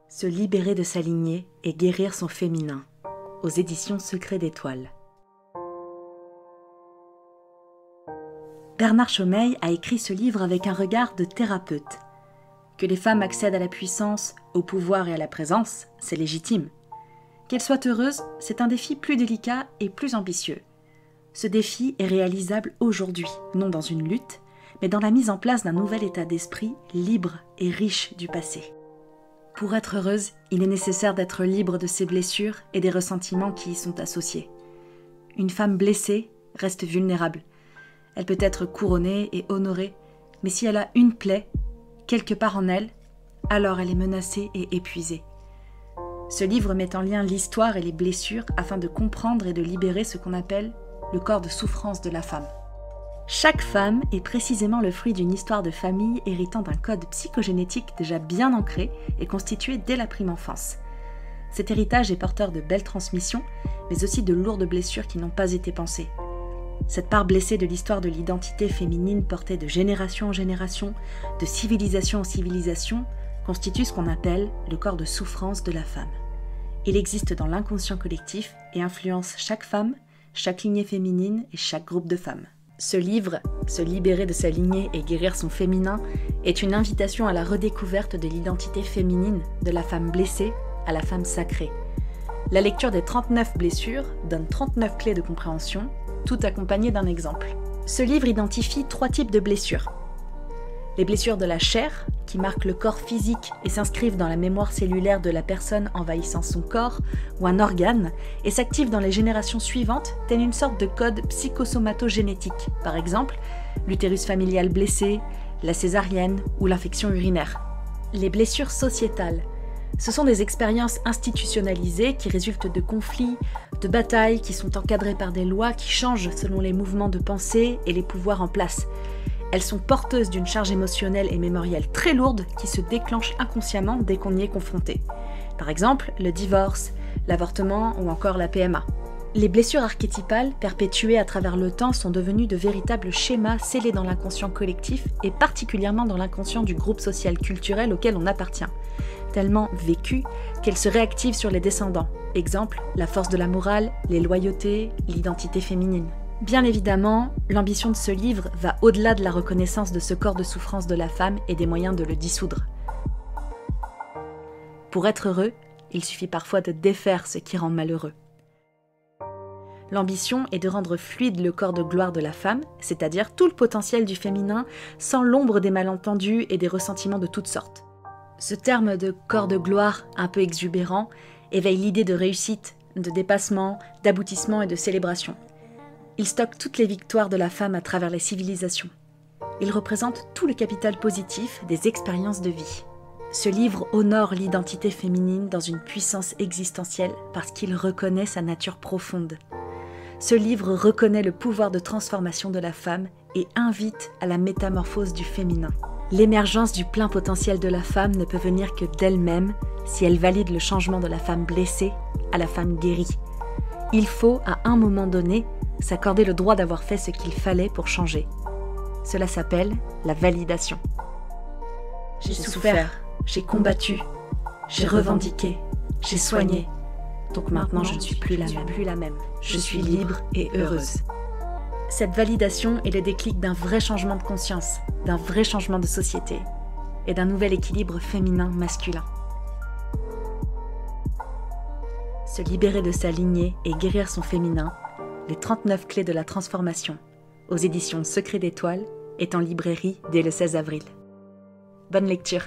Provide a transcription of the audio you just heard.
Se libérer de sa lignée et guérir son féminin, aux éditions Secret d'Étoile. Bernard Chomeil a écrit ce livre avec un regard de thérapeute. Que les femmes accèdent à la puissance, au pouvoir et à la présence, c'est légitime. Qu'elles soient heureuses, c'est un défi plus délicat et plus ambitieux. Ce défi est réalisable aujourd'hui, non dans une lutte, mais dans la mise en place d'un nouvel état d'esprit libre et riche du passé. Pour être heureuse, il est nécessaire d'être libre de ses blessures et des ressentiments qui y sont associés. Une femme blessée reste vulnérable. Elle peut être couronnée et honorée, mais si elle a une plaie, quelque part en elle, alors elle est menacée et épuisée. Ce livre met en lien l'histoire et les blessures afin de comprendre et de libérer ce qu'on appelle le corps de souffrance de la femme. Chaque femme est précisément le fruit d'une histoire de famille héritant d'un code psychogénétique déjà bien ancré et constitué dès la prime enfance. Cet héritage est porteur de belles transmissions, mais aussi de lourdes blessures qui n'ont pas été pensées. Cette part blessée de l'histoire de l'identité féminine portée de génération en génération, de civilisation en civilisation, constitue ce qu'on appelle le corps de souffrance de la femme. Il existe dans l'inconscient collectif et influence chaque femme, chaque lignée féminine et chaque groupe de femmes. Ce livre, Se libérer de sa lignée et guérir son féminin, est une invitation à la redécouverte de l'identité féminine, de la femme blessée à la femme sacrée. La lecture des 39 blessures donne 39 clés de compréhension, tout accompagné d'un exemple. Ce livre identifie 3 types de blessures. Les blessures de la chair, qui marquent le corps physique et s'inscrivent dans la mémoire cellulaire de la personne envahissant son corps ou un organe et s'activent dans les générations suivantes, telle une sorte de code psychosomatogénétique. Par exemple, l'utérus familial blessé, la césarienne ou l'infection urinaire. Les blessures sociétales. Ce sont des expériences institutionnalisées qui résultent de conflits, de batailles qui sont encadrées par des lois qui changent selon les mouvements de pensée et les pouvoirs en place. Elles sont porteuses d'une charge émotionnelle et mémorielle très lourde qui se déclenche inconsciemment dès qu'on y est confronté. Par exemple, le divorce, l'avortement ou encore la PMA. Les blessures archétypales, perpétuées à travers le temps, sont devenues de véritables schémas scellés dans l'inconscient collectif et particulièrement dans l'inconscient du groupe social culturel auquel on appartient. Tellement vécues qu'elles se réactivent sur les descendants. Exemple, la force de la morale, les loyautés, l'identité féminine. Bien évidemment, l'ambition de ce livre va au-delà de la reconnaissance de ce corps de souffrance de la femme et des moyens de le dissoudre. Pour être heureux, il suffit parfois de défaire ce qui rend malheureux. L'ambition est de rendre fluide le corps de gloire de la femme, c'est-à-dire tout le potentiel du féminin, sans l'ombre des malentendus et des ressentiments de toutes sortes. Ce terme de corps de gloire, un peu exubérant, éveille l'idée de réussite, de dépassement, d'aboutissement et de célébration. Il stocke toutes les victoires de la femme à travers les civilisations. Il représente tout le capital positif des expériences de vie. Ce livre honore l'identité féminine dans une puissance existentielle parce qu'il reconnaît sa nature profonde. Ce livre reconnaît le pouvoir de transformation de la femme et invite à la métamorphose du féminin. L'émergence du plein potentiel de la femme ne peut venir que d'elle-même si elle valide le changement de la femme blessée à la femme guérie. Il faut, à un moment donné, s'accorder le droit d'avoir fait ce qu'il fallait pour changer. Cela s'appelle la validation. J'ai souffert, j'ai combattu, j'ai revendiqué, j'ai soigné. Donc maintenant je ne suis plus la même. Je suis libre et heureuse. Cette validation est le déclic d'un vrai changement de conscience, d'un vrai changement de société et d'un nouvel équilibre féminin-masculin. Se libérer de sa lignée et guérir son féminin, les 39 clés de la transformation, aux éditions Secret d'Étoile, est en librairie dès le 16 avril. Bonne lecture!